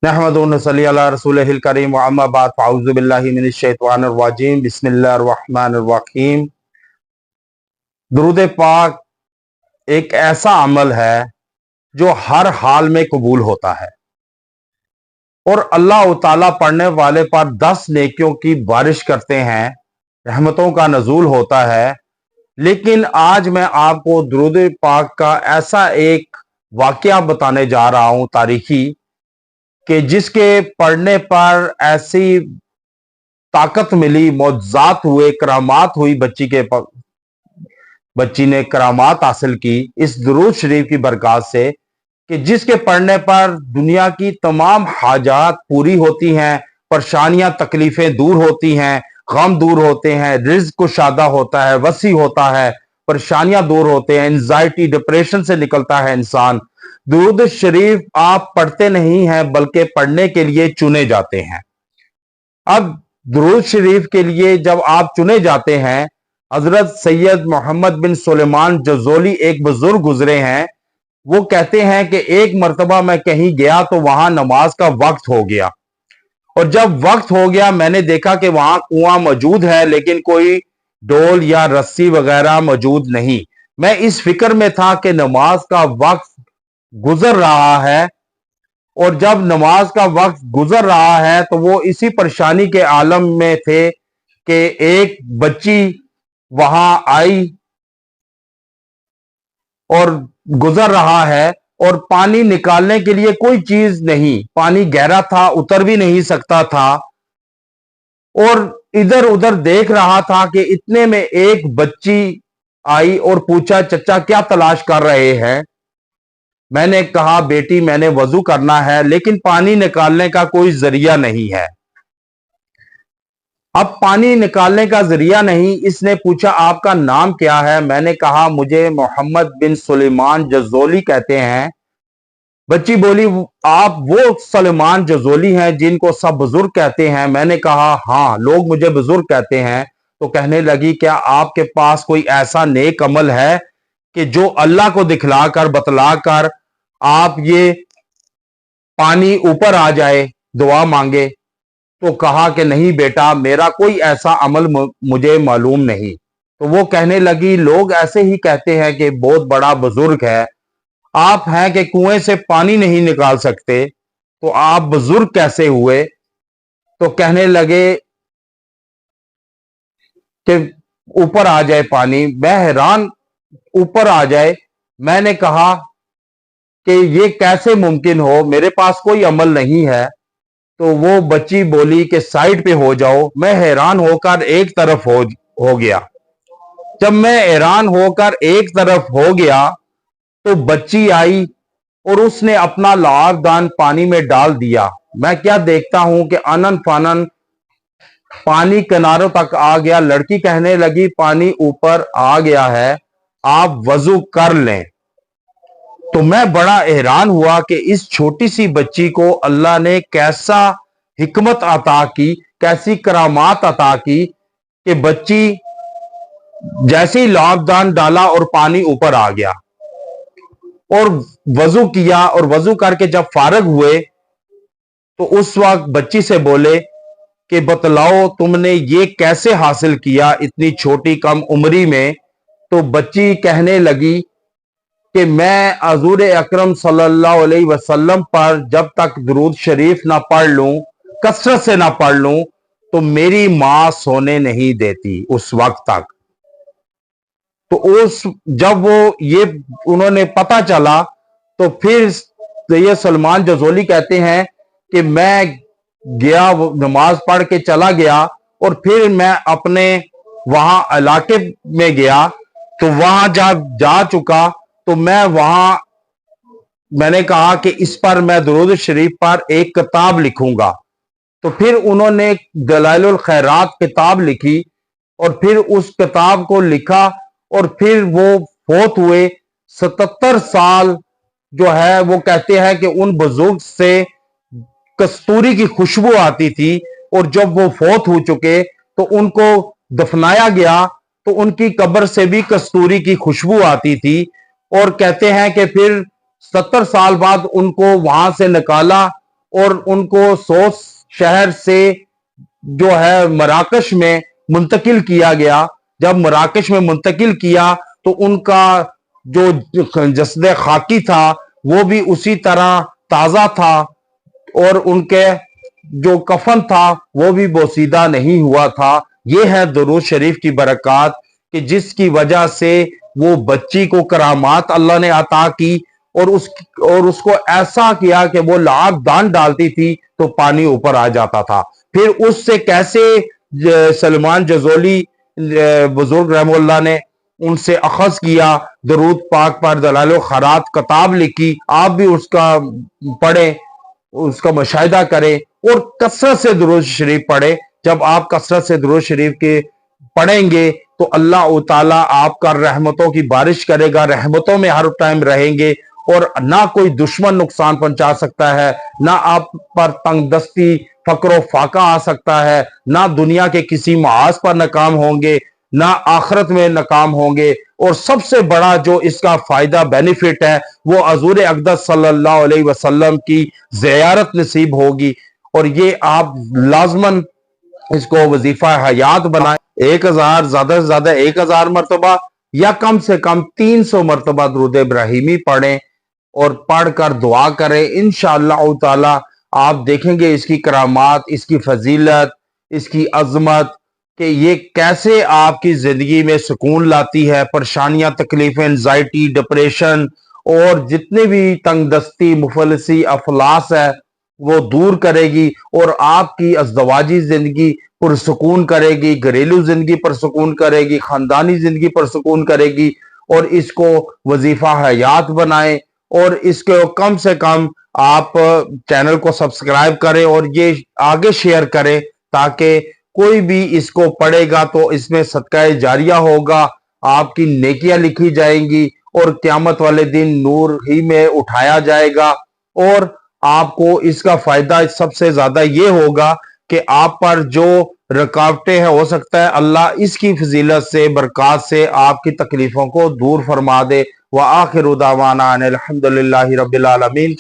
नहमदुहु व नसल्ली अला रसूलिहिल करीम व अम्मा बाद फ़अऊज़ु बिल्लाहि मिनश शैतानिर रजीम बिस्मिल्लाहिर रहमानिर रहीम। दुरूद पाक एक ऐसा अमल है जो हर हाल में कबूल होता है और अल्लाह ताला पढ़ने वाले पर 10 नेकियों की बारिश करते हैं, रहमतों का नजूल होता है। लेकिन आज मैं आपको दुरूद पाक का ऐसा एक वाकया बताने जा रहा हूं तारीखी, कि जिसके पढ़ने पर ऐसी ताकत मिली, मौजज़ात हुए, करामात हुई, बच्ची ने करामात हासिल की इस दुरूद शरीफ की बरकत से, कि जिसके पढ़ने पर दुनिया की तमाम हाजात पूरी होती हैं, परेशानियां तकलीफें दूर होती हैं, गम दूर होते हैं, रिज़्क कुशादा होता है, वसी होता है, परेशानियां दूर होते हैं, एंजाइटी डिप्रेशन से निकलता है इंसान। दुरूद शरीफ आप पढ़ते नहीं हैं बल्कि पढ़ने के लिए चुने जाते हैं। अब दुरूद शरीफ के लिए जब आप चुने जाते हैं, हजरत सैयद मोहम्मद बिन सुलेमान जज़ोली एक बुजुर्ग गुजरे हैं। वो कहते हैं कि एक मर्तबा मैं कहीं गया तो वहां नमाज का वक्त हो गया, और जब वक्त हो गया मैंने देखा कि वहां कुआं मौजूद है लेकिन कोई डोल या रस्सी वगैरह मौजूद नहीं। मैं इस फिक्र में था कि नमाज का वक्त गुजर रहा है, और जब नमाज का वक्त गुजर रहा है तो वो इसी परेशानी के आलम में थे कि एक बच्ची वहां आई और गुजर रहा है, और पानी निकालने के लिए कोई चीज नहीं, पानी गहरा था, उतर भी नहीं सकता था, और इधर उधर देख रहा था कि इतने में एक बच्ची आई और पूछा, चचा क्या तलाश कर रहे हैं? मैंने कहा, बेटी मैंने वजू करना है लेकिन पानी निकालने का कोई जरिया नहीं है। अब पानी निकालने का जरिया नहीं, इसने पूछा आपका नाम क्या है? मैंने कहा मुझे मोहम्मद बिन सुलेमान जज़ोली कहते हैं। बच्ची बोली, आप वो सुलेमान जज़ोली हैं जिनको सब बुजुर्ग कहते हैं? मैंने कहा हाँ, लोग मुझे बुजुर्ग कहते हैं। तो कहने लगी, क्या आपके पास कोई ऐसा नेक अमल है कि जो अल्लाह को दिखलाकर बतलाकर आप ये पानी ऊपर आ जाए, दुआ मांगे? तो कहा कि नहीं बेटा, मेरा कोई ऐसा अमल मुझे मालूम नहीं। तो वो कहने लगी, लोग ऐसे ही कहते हैं कि बहुत बड़ा बुजुर्ग है, आप हैं कि कुएं से पानी नहीं निकाल सकते, तो आप बुजुर्ग कैसे हुए? तो कहने लगे कि ऊपर आ जाए पानी। मैं हैरान, ऊपर आ जाए? मैंने कहा कि ये कैसे मुमकिन हो, मेरे पास कोई अमल नहीं है। तो वो बच्ची बोली कि साइड पे हो जाओ। मैं हैरान होकर एक तरफ हो गया। जब मैं हैरान होकर एक तरफ हो गया तो बच्ची आई और उसने अपना लाबदान पानी में डाल दिया। मैं क्या देखता हूं कि अनन फानन पानी किनारों तक आ गया। लड़की कहने लगी, पानी ऊपर आ गया है, आप वजू कर लें। तो मैं बड़ा हैरान हुआ कि इस छोटी सी बच्ची को अल्लाह ने कैसा हिकमत अता की, कैसी करामात अता की, कि बच्ची जैसे ही लाबदान डाला और पानी ऊपर आ गया, और वजू किया, और वजू करके जब फारग हुए तो उस वक्त बच्ची से बोले कि बतलाओ तुमने ये कैसे हासिल किया इतनी छोटी कम उम्री में? तो बच्ची कहने लगी कि मैं हजूर अकरम सल्लल्लाहु अलैहि वसल्लम पर जब तक दुरूद शरीफ ना पढ़ लूं, कसरत से ना पढ़ लूं, तो मेरी मां सोने नहीं देती उस वक्त तक। तो उस जब वो ये उन्होंने पता चला तो फिर ये सलमान जज़ोली कहते हैं कि मैं गया, नमाज पढ़ के चला गया, और फिर मैं अपने वहां इलाके में गया, तो वहां जब जा चुका तो मैंने कहा कि इस पर मैं दुरूद शरीफ पर एक किताब लिखूंगा। तो फिर उन्होंने दलाइलुल खैरात किताब लिखी, और फिर उस किताब को लिखा, और फिर वो फोत हुए। 77 साल जो है, वो कहते हैं कि उन बुजुर्ग से कस्तूरी की खुशबू आती थी, और जब वो फोत हो चुके तो उनको दफनाया गया। تو ان کی قبر سے بھی کستوری کی خوشبو آتی تھی، اور کہتے ہیں کہ پھر 70 سال بعد ان کو وہاں سے نکالا اور ان کو سوس شہر سے جو ہے مراکش میں منتقل کیا گیا۔ جب مراکش میں منتقل کیا تو ان کا جو جسد خاکی تھا وہ بھی اسی طرح تازہ تھا، اور ان کے جو کفن تھا وہ بھی بوسیدہ نہیں ہوا تھا۔ یہ ہے درود شریف کی برکات، کہ جس کی وجہ سے وہ بچی کو کرامات اللہ نے عطا کی، اور اس کو ایسا کیا کہ وہ لاکھ دان ڈالتی تھی تو پانی اوپر آ جاتا تھا۔ پھر اس سے کیسے سلمان جزولی بزرگ رحمہ اللہ نے ان سے اخذ کیا، درود پاک پر دلائل و خیرات کتاب لکھی، آپ بھی اس کا پڑھیں، اس کا مشاہدہ کریں اور کثرت سے درود شریف پڑھیں۔ جب آپ کثرت سے درود شریف کے پڑھیں گے تو اللہ تعالیٰ آپ کا رحمتوں کی بارش کرے گا، رحمتوں میں ہر ٹائم رہیں گے، اور نہ کوئی دشمن نقصان پہنچا سکتا ہے، نہ آپ پر تنگ دستی فقر و فاقہ آ سکتا ہے، نہ دنیا کے کسی معاذ پر ناکام ہوں گے، نہ آخرت میں ناکام ہوں گے۔ اور سب سے بڑا جو اس کا فائدہ بینیفٹ ہے وہ حضور اقدس صلی اللہ علیہ وسلم کی زیارت نصیب ہوگی، اور یہ آپ لازماً اس کو وظیفہ حیات بنائیں۔ 1000 زیادہ سے زیادہ 1000 مرتبہ یا کم سے کم 300 مرتبہ درود ابراہیمی پڑھیں، اور پڑھ کر دعا کریں۔ انشاءاللہ تعالی آپ دیکھیں گے اس کی کرامات، اس کی فضیلت، اس کی عظمت، کہ یہ کیسے آپ کی زندگی میں سکون لاتی ہے، پریشانیاں، تکلیفیں، انزائٹی، ڈپریشن اور جتنے بھی تنگ دستی، مفلسی، افلاس ہے وہ دور کرے گی، اور آپ کی ازدواجی زندگی پرسکون کرے گی، گھریلو زندگی پرسکون کرے گی، خاندانی زندگی پرسکون کرے گی۔ اور اس کو وظیفہ حیات بنائیں، اور اس کو کم سے کم آپ چینل کو سبسکرائب کریں اور یہ آگے شیئر کریں، تاکہ کوئی بھی اس کو پڑھے گا تو اس میں صدقہ جاریہ ہوگا، آپ کی نیکیاں لکھی جائیں گی، اور قیامت والے دن نور ہی میں اٹھایا جائے گا۔ اور آپ کو اس کا فائدہ سب سے زیادہ یہ ہوگا کہ آپ پر جو رکاوٹیں ہیں، ہو سکتا ہے اللہ اس کی فضیلت سے، برکات سے آپ کی تکلیفوں کو دور فرما دے۔ وآخر دعوانا ان الحمد للہ رب العالمین۔